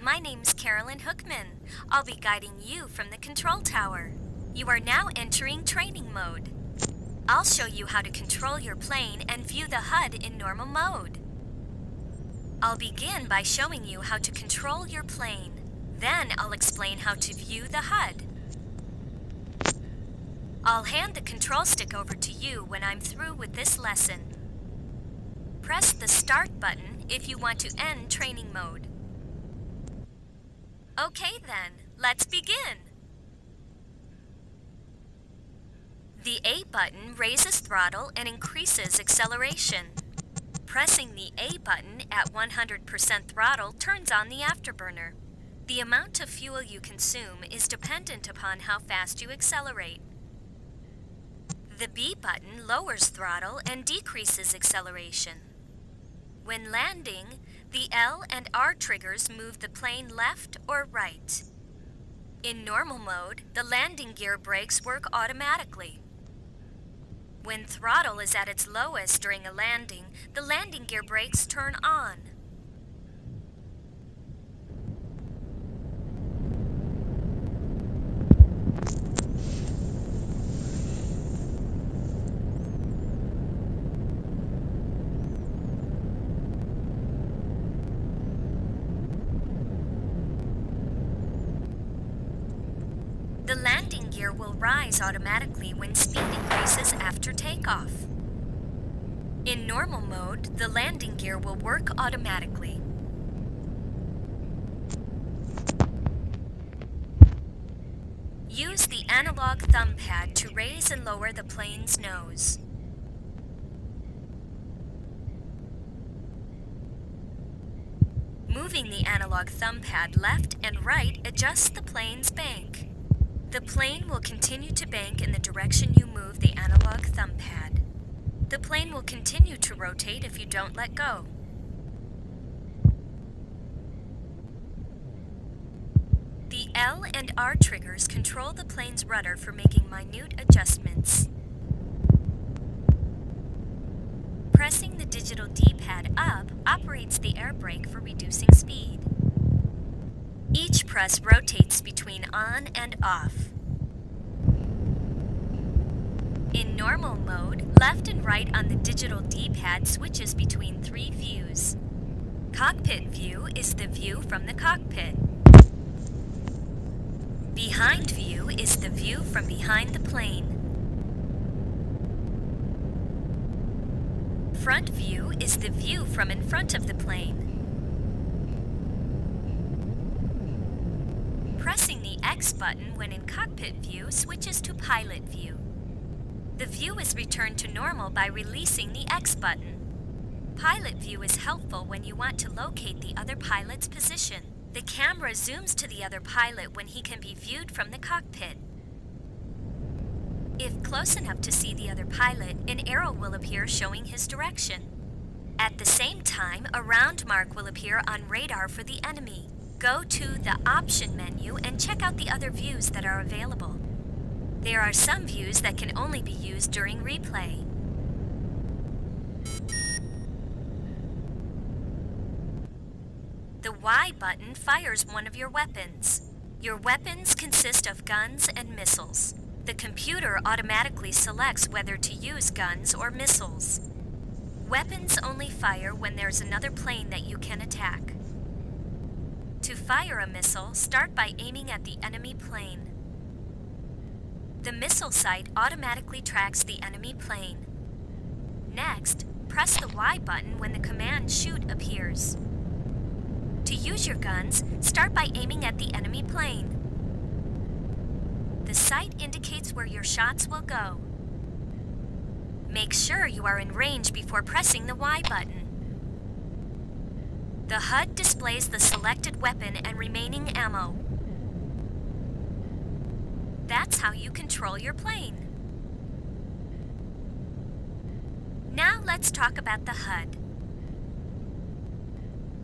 my name's Carolyn Hookman. I'll be guiding you from the control tower. You are now entering training mode. I'll show you how to control your plane and view the HUD in normal mode. I'll begin by showing you how to control your plane. Then I'll explain how to view the HUD. I'll hand the control stick over to you when I'm through with this lesson. Press the Start button if you want to end training mode. Okay then, let's begin. The A button raises throttle and increases acceleration. Pressing the A button at 100% throttle turns on the afterburner. The amount of fuel you consume is dependent upon how fast you accelerate. The B button lowers throttle and decreases acceleration. When landing, the L and R triggers move the plane left or right. In normal mode, the landing gear brakes work automatically. When throttle is at its lowest during a landing, the landing gear brakes turn on. The landing gear will rise automatically when speed increases after takeoff. In normal mode, the landing gear will work automatically. Use the analog thumb pad to raise and lower the plane's nose. Moving the analog thumb pad left and right adjusts the plane's bank. The plane will continue to bank in the direction you move the analog thumb pad. The plane will continue to rotate if you don't let go. The L and R triggers control the plane's rudder for making minute adjustments. Pressing the digital D-pad up operates the air brake for reducing speed. Each press rotates between on and off. In normal mode, left and right on the digital D-pad switches between three views. Cockpit view is the view from the cockpit. Behind view is the view from behind the plane. Front view is the view from in front of the plane. Pressing the X button when in cockpit view switches to pilot view. The view is returned to normal by releasing the X button. Pilot view is helpful when you want to locate the other pilot's position. The camera zooms to the other pilot when he can be viewed from the cockpit. If close enough to see the other pilot, an arrow will appear showing his direction. At the same time, a round mark will appear on radar for the enemy. Go to the Option menu and check out the other views that are available. There are some views that can only be used during replay. The Y button fires one of your weapons. Your weapons consist of guns and missiles. The computer automatically selects whether to use guns or missiles. Weapons only fire when there's another plane that you can attack. To fire a missile, start by aiming at the enemy plane. The missile sight automatically tracks the enemy plane. Next, press the Y button when the command Shoot appears. To use your guns, start by aiming at the enemy plane. The sight indicates where your shots will go. Make sure you are in range before pressing the Y button. The HUD displays the selected weapon and remaining ammo. That's how you control your plane. Now let's talk about the HUD.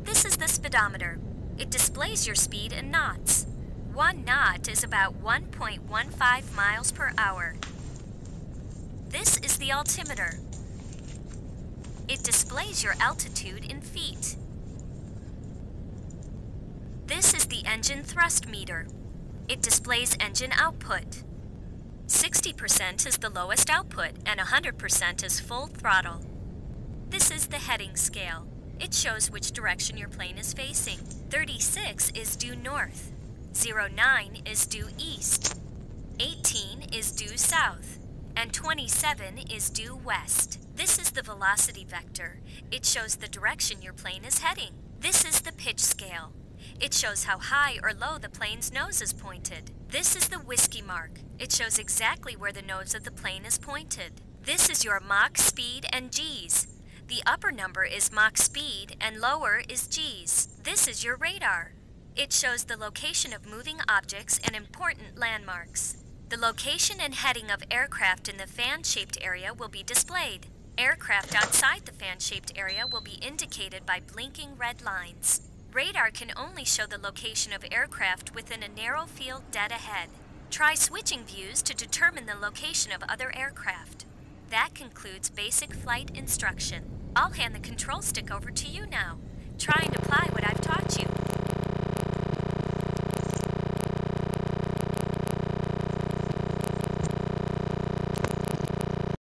This is the speedometer. It displays your speed in knots. 1 knot is about 1.15 miles per hour. This is the altimeter. It displays your altitude in feet. This is the engine thrust meter. It displays engine output. 60% is the lowest output and 100% is full throttle. This is the heading scale. It shows which direction your plane is facing. 36 is due north. 09 is due east. 18 is due south. And 27 is due west. This is the velocity vector. It shows the direction your plane is heading. This is the pitch scale. It shows how high or low the plane's nose is pointed. This is the whiskey mark. It shows exactly where the nose of the plane is pointed. This is your Mach speed and G's. The upper number is Mach speed and lower is G's. This is your radar. It shows the location of moving objects and important landmarks. The location and heading of aircraft in the fan-shaped area will be displayed. Aircraft outside the fan-shaped area will be indicated by blinking red lines. Radar can only show the location of aircraft within a narrow field dead ahead. Try switching views to determine the location of other aircraft. That concludes basic flight instruction. I'll hand the control stick over to you now. Try and apply what I've taught you.